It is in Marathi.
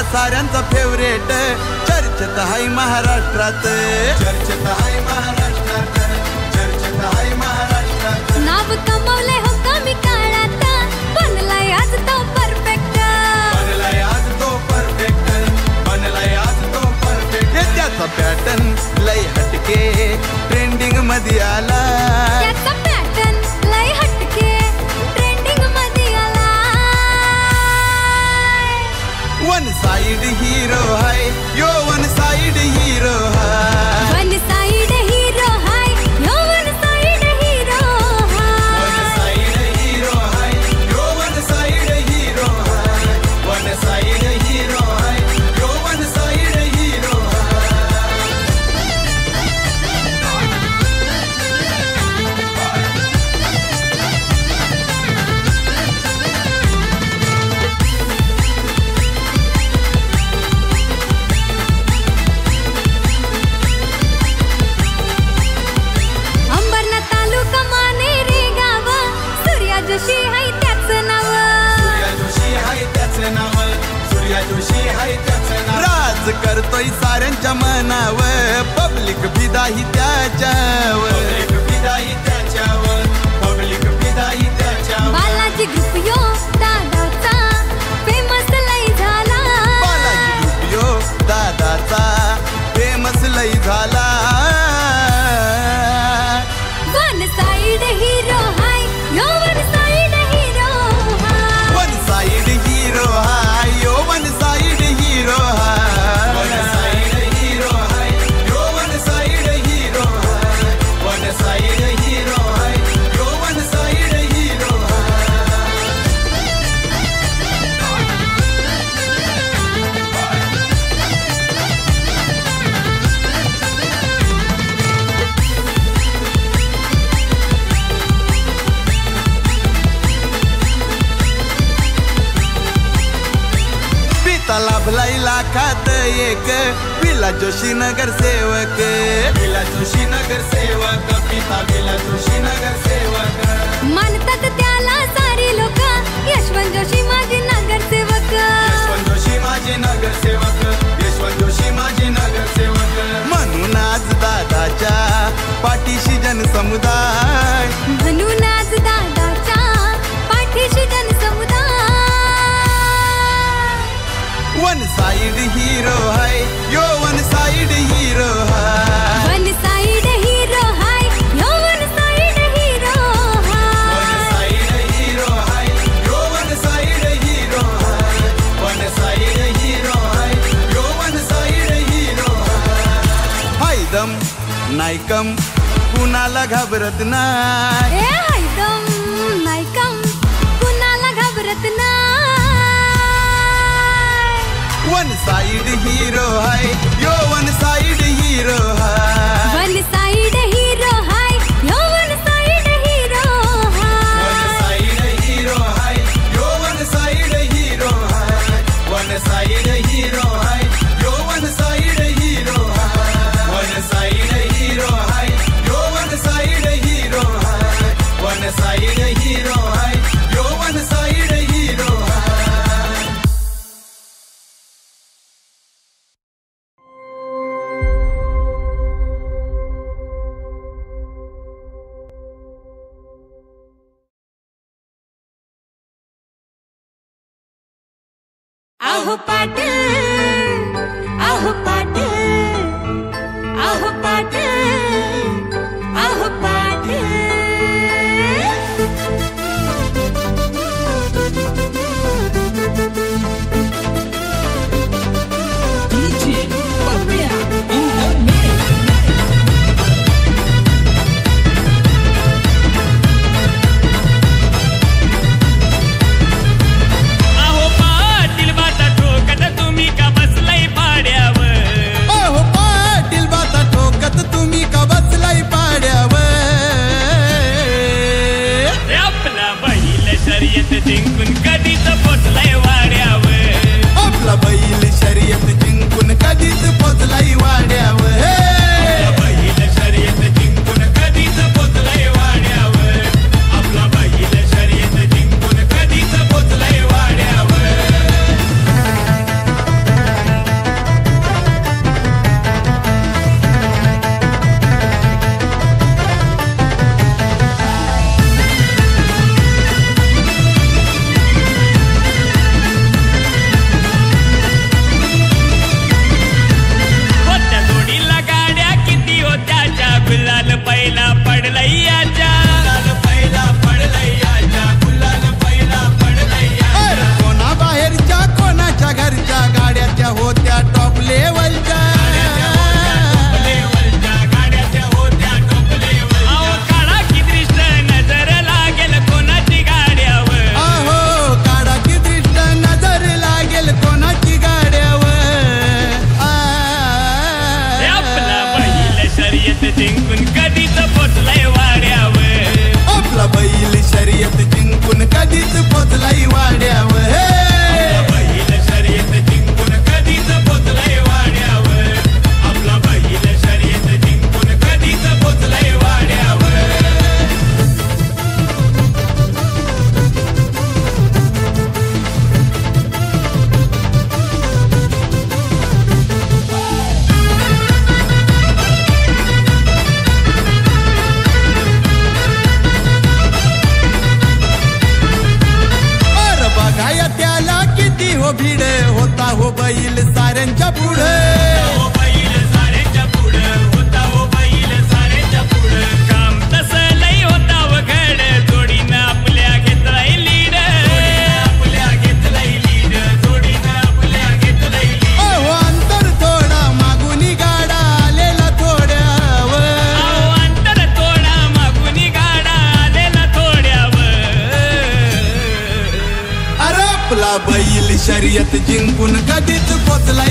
आपल्या साऱ्यांचा फेवरेट चर्चेत हाय महाराष्ट्रात, चर्चेत हाय महाराष्ट्रात, चर्चेत हाय महाराष्ट्रात. नाव कमवले हो कमी काळात, बनलाय आज तो परफेक्ट, बनलाय आज तो परफेक्ट, बनलाय आज तो परफेक्ट. त्याचा पॅटर्न लय हटके ट्रेंडिंग मध्ये आला, त्याचा पॅटर्न लय हटके ट्रेंडिंग मध्ये आला. वन साइड हीरो हाय यो, वन साइड हीरो हाय, वन साइड हीरो हाय यो, वन साइड हीरो हाय, वन साइड हीरो हाय यो, वन साइड हीरो हाय, वन साइड हीरो हाय यो, वन साइड हीरो जोशी हाय त्याचं नाव, सूर्या जोशी हाय त्याचं नाव, सूर्या जोशी हाय त्याचं नाव. राज करतोय साऱ्यांच्या मनावर, पब्लिक फिदाही त्याच्यावर, पब्लिक फिदाही त्याच्यावर, पब्लिक फिदाही त्याच्यावर. बालाजी ग्रुप यो दादाचा फेमस लय झाला, बालाजी ग्रुप यो दादाचा फेमस लय झाला. वन साइड हीरो हाय यो, वन साइड हीरो हाय, वन साइड हीरो हाय यो, वन साइड हीरो हाय, वन साइड हीरो हाय यो, वन साइड हीरो हाय, वन साइड हीरो हाय यो, वन साइड हीरो लाभलाई लाखात एक, विला जोशी नगर सेवक, विला जोशी नगर सेवक, पिता विला जोशी नगर सेवक. मानतात त्याला सारी लोक, यशवंत जोशी माझे नगरसेवक, यशवंत जोशी माझे नगरसेवक, यशवंत जोशी माझे नगरसेवक. म्हणून आज दादाच्या पाठीशी जनसमुदाय, म्हणून आज दादाच्या पाठीशी जनसमुदाय. वन साइड हीरो हाय यो, वन साइड हीरो हाय, वन साइड हीरो हाय यो, वन साइड हीरो हाय, वन साइड हीरो हाय यो, वन साइड हीरो हाय, वन साइड हीरो हाय यो, वन साइड हीरो हाय. हाय दम नाही कम कुणाला घाबरत नाही, हाय दम नाही कम कुणाला घाबरत नाही. वन साइड हीरो हाय यो, वन साइड हीरो हाय, वन साइड हीरो हाय यो, वन साइड हीरो हाय, वन साइड हीरो हाय यो, वन साइड हीरो हाय, वन साइड हीरो हाय यो, वन साइड हीरो हाय, वन साइड हीरो हाय यो, वन साइड हीरो हाय, वन साइड हीरो हाय यो, वन साइड हीरो हाय. आहो पाटील, आहो पाटील, आहो पाटील, आहो पाटील. जिंकून कधीच पोचलाय वाड्यावर, आपला बैल शर्यत जिंकून कधीच पोचलाय वाड्यावर, आपला बैल शर्यत जिंकून कधीच पोचलाय वाड्यावर, आपला बैल शर्यत जिंकून कधीच पोचलाय वाड्यावर. हो भिडे होता हो बैल साऱ्यांच्या पुढे हो बैल साऱ्यांच्या पुढं होता हो बैल साऱ्यांच्या पुढं काम तसं लई होता व घड जोडीनं आपल्या घेतलाय लीड आपल्या घेतलाय लीड जोडीनं आपल्या घेतलाय लीड अहो अंतर थोडा मागुनी गाडा आलेला थोड्यावर अहो अंतर थोडा मागुनी गाडा आलेला थोड्यावर अरे आपला बैल शर्यत जिंकून कधीच पोचलाय